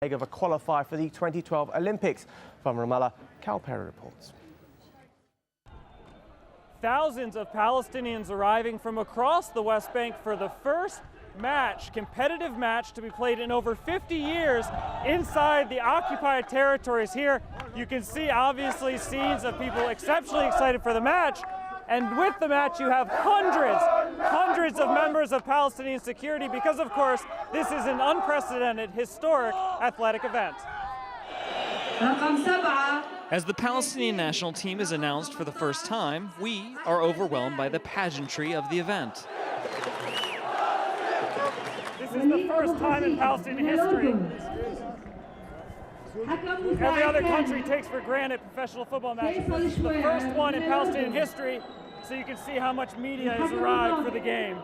leg of a qualifier for the 2012 Olympics. From Ramallah, Cal Perry reports. Thousands of Palestinians arriving from across the West Bank for the first competitive match to be played in over 50 years inside the occupied territories. Here you can see obviously scenes of people exceptionally excited for the match, and with the match you have hundreds of members of Palestinian security because of course this is an unprecedented historic athletic event. As the Palestinian national team is announced for the first time, we are overwhelmed by the pageantry of the event. This is the first time in Palestinian history. Every other country takes for granted professional football matches. This is the first one in Palestinian history, so you can see how much media has arrived for the game.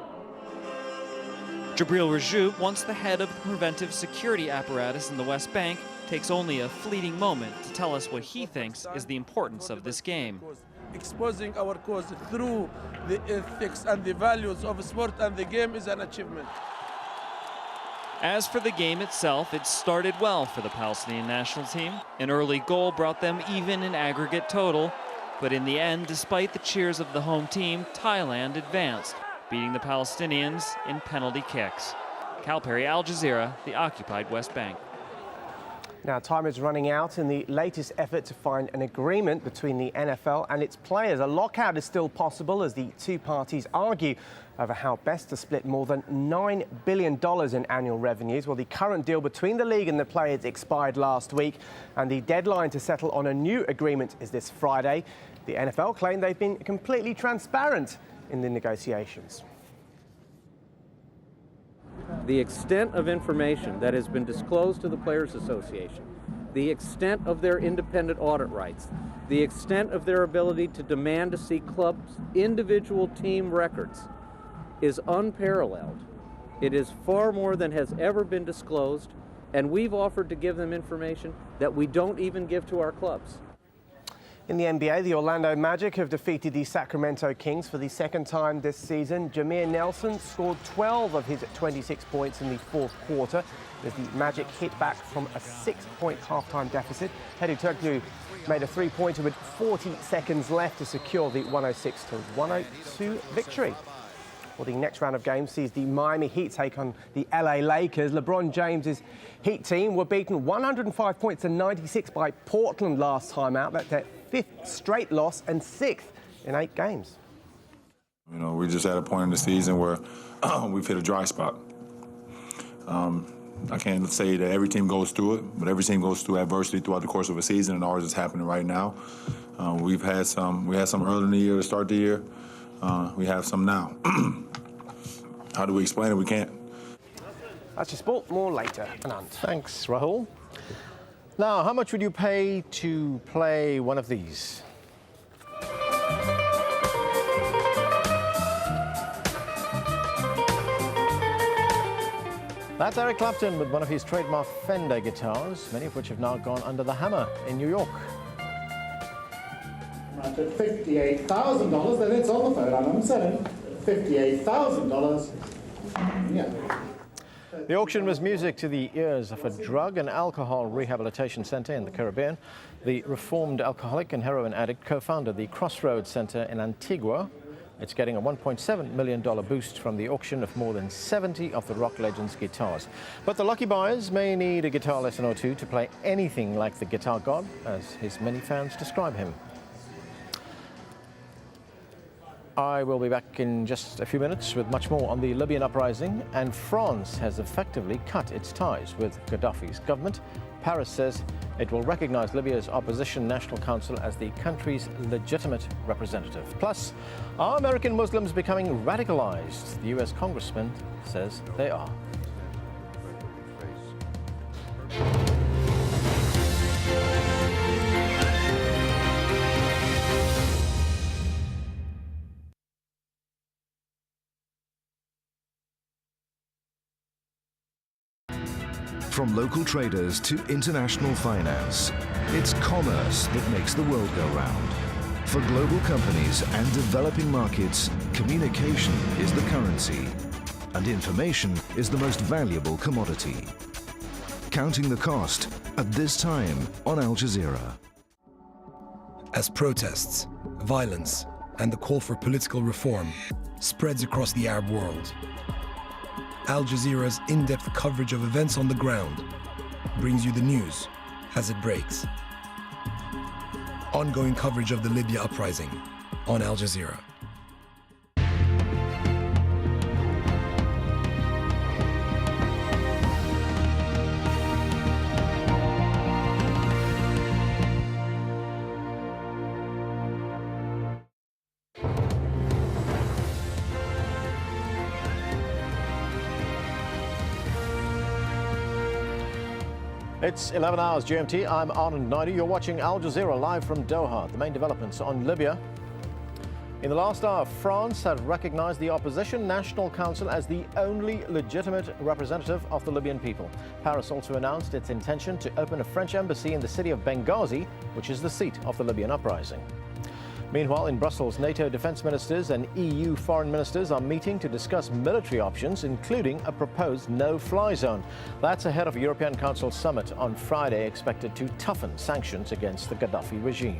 Jabril Rajoub, once the head of the preventive security apparatus in the West Bank, takes only a fleeting moment to tell us what he thinks is the importance of this game. Exposing our cause through the ethics and the values of sport and the game is an achievement. As for the game itself, it started well for the Palestinian national team. An early goal brought them even in aggregate total. But in the end, despite the cheers of the home team, Thailand advanced, beating the Palestinians in penalty kicks. Cal Perry, AlJazeera, the occupied West Bank. Now, time is running out in the latest effort to find an agreement between the NFL and its players. A lockout is still possible as the two parties argue over how best to split more than $9 billion in annual revenues. Well, the current deal between the league and the players expired last week, and the deadline to settle on a new agreement is this Friday. The NFL claim they've been completely transparent in the negotiations. The extent of information that has been disclosed to the Players Association, the extent of their independent audit rights, the extent of their ability to demand to see clubs' individual team records is unparalleled. It is far more than has ever been disclosed, and we've offered to give them information that we don't even give to our clubs. In the NBA, the Orlando Magic have defeated the Sacramento Kings for the second time this season. Jameer Nelson scored 12 of his 26 points in the fourth quarter as the Magic hit back from a 6-point halftime deficit. Hedu Turkoglu made a three-pointer with 40 seconds left to secure the 106-102 victory. Well, the next round of games sees the Miami Heat take on the LA Lakers. LeBron James's Heat team were beaten 105 points to 96 by Portland last time out. That's their fifth straight loss and sixth in 8 games. You know, we're just at a point in the season where we've hit a dry spot. I can't say that every team goes through it, but every team goes through adversity throughout the course of a season, and ours is happening right now. We had some early in the year to start the year. We have some now. How do we explain it? We can't. That's your sport. More later. Anand. Thanks, Rahul. Now, how much would you pay to play one of these? That's Eric Clapton with one of his trademark Fender guitars, many of which have now gone under the hammer in New York. At $58,000, then it's on the phone, and I'm selling $58,000. Yeah. The auction was music to the ears of a drug and alcohol rehabilitation center in the Caribbean. The reformed alcoholic and heroin addict co-founded the Crossroads Center in Antigua. It's getting a $1.7 million boost from the auction of more than 70 of the rock legend's guitars. But the lucky buyers may need a guitar lesson or two to play anything like the guitar god, as his many fans describe him. I will be back in just a few minutes with much more on the Libyan uprising, and France has effectively cut its ties with Gaddafi's government. Paris says it will recognize Libya's opposition National Council as the country's legitimate representative. Plus, are American Muslims becoming radicalized? The US congressman says they are. From local traders to international finance, it's commerce that makes the world go round. For global companies and developing markets, communication is the currency, and information is the most valuable commodity. counting the cost at this time on Al Jazeera. As protests, violence, and the call for political reform spreads across the Arab world, Al Jazeera's in-depth coverage of events on the ground brings you the news as it breaks. Ongoing coverage of the Libya uprising on Al Jazeera. It's 11 hours GMT. I'm Arnold Naidu. You're watching Al Jazeera live from Doha. The main developments on Libya. In the last hour, France had recognized the Opposition National Council as the only legitimate representative of the Libyan people. Paris also announced its intention to open a French embassy in the city of Benghazi, which is the seat of the Libyan uprising. Meanwhile, in Brussels, NATO defense ministers and EU foreign ministers are meeting to discuss military options, including a proposed no-fly zone. That's ahead of a European Council summit on Friday, expected to toughen sanctions against the Gaddafi regime.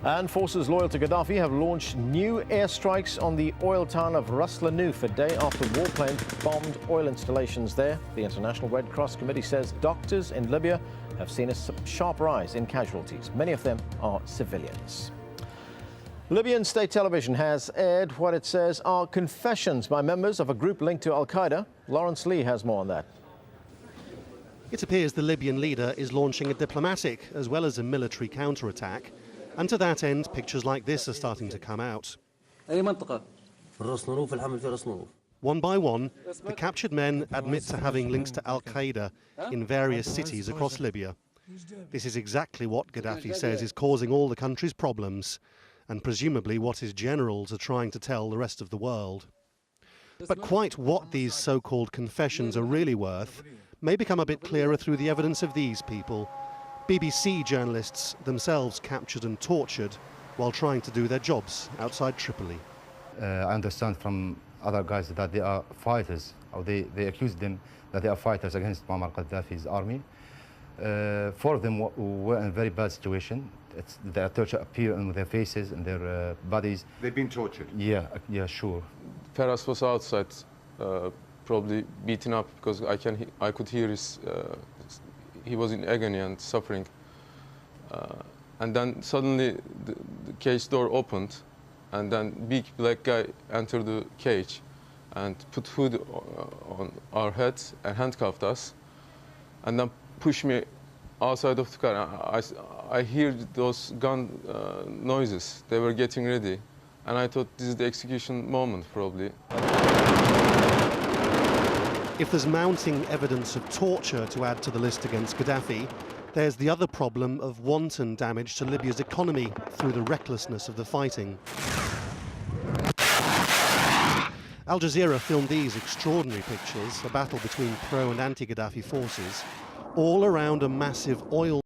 And forces loyal to Gaddafi have launched new airstrikes on the oil town of Ras Lanuf a day after warplanes bombed oil installations there. The International Red Cross Committee says doctors in Libya have seen a sharp rise in casualties. Many of them are civilians. Libyan state television has aired what it says are confessions by members of a group linked to Al-Qaeda. Lawrence Lee has more on that. It appears the Libyan leader is launching a diplomatic as well as a military counterattack. And to that end, pictures like this are starting to come out. One by one, the captured men admit to having links to Al-Qaeda in various cities across Libya. This is exactly what Gaddafi says is causing all the country's problems, and presumably what his generals are trying to tell the rest of the world. But quite what these so-called confessions are really worth may become a bit clearer through the evidence of these people, BBC journalists themselves captured and tortured while trying to do their jobs outside Tripoli. I understand from other guys that they are fighters, or they accuse them that they are fighters against Muammar Gaddafi's army. Four of them were in a very bad situation. Their torture appear on their faces and their bodies. They've been tortured? Yeah, sure. Ferras was outside, probably beaten up because I could hear he was in agony and suffering. And then suddenly the cage door opened, and then big black guy entered the cage and put hood on our heads and handcuffed us, and then pushed me outside of the car. I hear those gun noises. They were getting ready, and I thought this is the execution moment, probably. If there's mounting evidence of torture to add to the list against Gaddafi, there's the other problem of wanton damage to Libya's economy through the recklessness of the fighting. Al Jazeera filmed these extraordinary pictures, a battle between pro and anti-Gaddafi forces, all around a massive oil